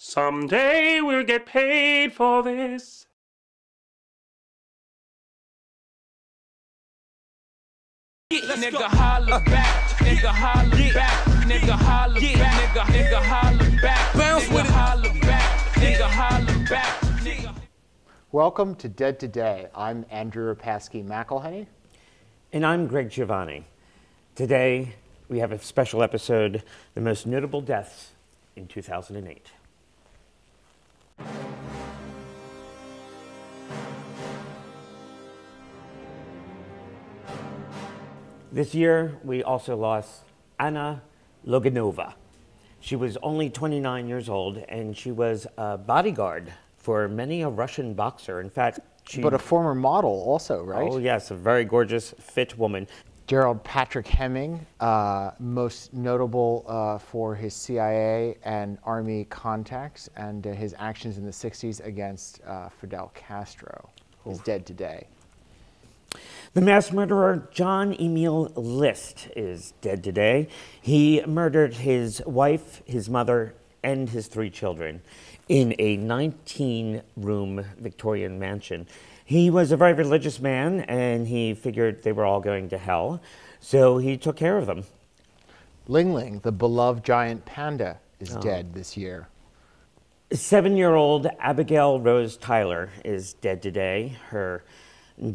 Someday we'll get paid for this. Nigga holla back, nigga holla back, nigga holla back, nigga holla back, bounce with it, holla back, nigga holla back, nigga. Welcome to Dead Today. I'm Andrew Repasky McElhinney. And I'm Greg Giovanni. Today we have a special episode, The Most Notable Deaths in 2008. This year, we also lost Anna Loginova. She was only 29 years old, and she was a bodyguard for many a Russian boxer. In fact, But a former model also, right? Oh, yes, a very gorgeous, fit woman. Gerald Patrick Hemming, most notable for his CIA and Army contacts and his actions in the 60s against Fidel Castro, is dead today. The mass murderer John Emil List is dead today. He murdered his wife, his mother, and his 3 children in a 19-room Victorian mansion. He was a very religious man, and he figured they were all going to hell, so he took care of them. Ling Ling, the beloved giant panda, is dead this year. 7-year-old Abigal Rose Tyler is dead today. Her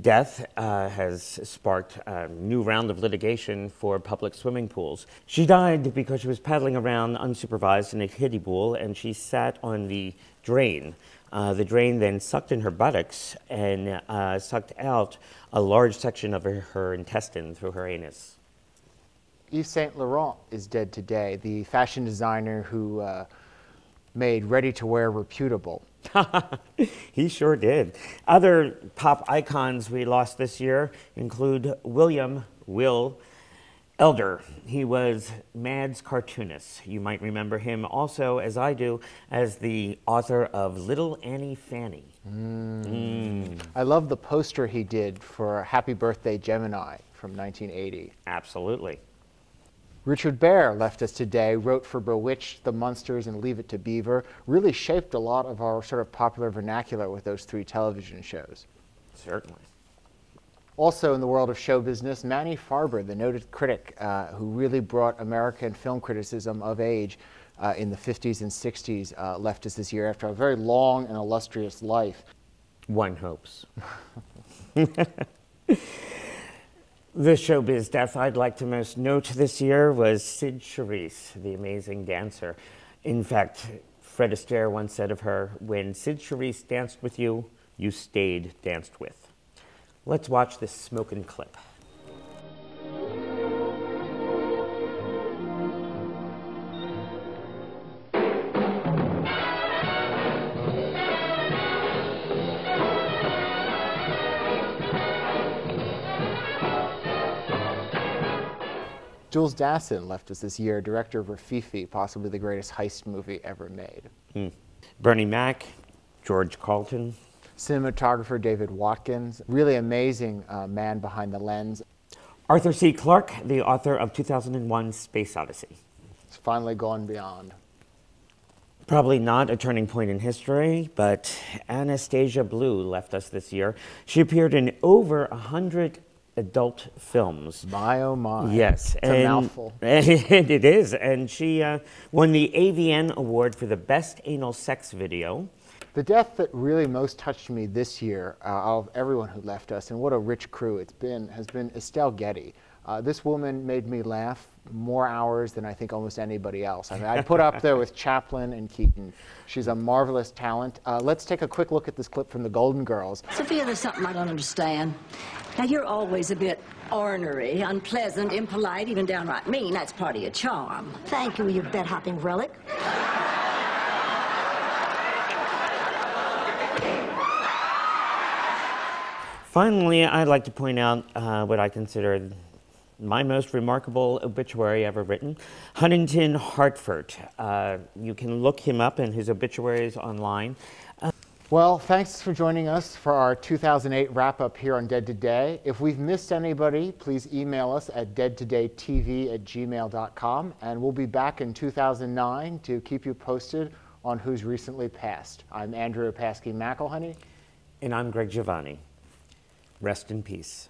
death has sparked a new round of litigation for public swimming pools. She died because she was paddling around unsupervised in a kiddie pool, and she sat on the drain. The drain then sucked in her buttocks and sucked out a large section of her intestine through her anus. Yves Saint Laurent is dead today, the fashion designer who made ready-to-wear reputable. He sure did. Other pop icons we lost this year include Will Elder. He was Mad's cartoonist. You might remember him also, as I do, as the author of Little Annie Fanny. I love the poster he did for Happy Birthday Gemini from 1980. Absolutely. Richard Baer left us today, wrote for Bewitched, The Munsters, and Leave It to Beaver. Really shaped a lot of our sort of popular vernacular with those 3 television shows. Certainly. Also in the world of show business, Manny Farber, the noted critic who really brought American film criticism of age in the 50s and 60s, left us this year after a very long and illustrious life. One hopes. The showbiz death I'd like to most note this year was Cyd Charisse, the amazing dancer. In fact, Fred Astaire once said of her, "When Cyd Charisse danced with you, you stayed danced with." Let's watch this smoking clip. Jules Dassin left us this year, director of Rafifi, possibly the greatest heist movie ever made. Bernie Mac, George Carlton. Cinematographer David Watkins, really amazing man behind the lens. Arthur C. Clarke, the author of 2001 Space Odyssey. It's finally gone beyond. Probably not a turning point in history, but Anastasia Blue left us this year. She appeared in over 100 adult films. My oh my. Yes. It's a mouthful. It is. And she won the AVN Award for the Best Anal Sex Video. The death that really most touched me this year, of everyone who left us, and what a rich crew it's been, has been Estelle Getty. This woman made me laugh more hours than I think almost anybody else. I mean, I'd put up there with Chaplin and Keaton. She's a marvelous talent. Let's take a quick look at this clip from the Golden Girls. Sophia, there's something I don't understand. Now, you're always a bit ornery, unpleasant, impolite, even downright mean. That's part of your charm. Thank you, you bed-hopping relic. Finally, I'd like to point out what I consider my most remarkable obituary ever written, Huntington Hartford. You can look him up and his obituaries online. Well, thanks for joining us for our 2008 wrap-up here on Dead Today. If we've missed anybody, please email us at deadtodaytv@gmail.com, and we'll be back in 2009 to keep you posted on who's recently passed. I'm Andrew Repasky McElhinney. And I'm Greg Giovanni. Rest in peace.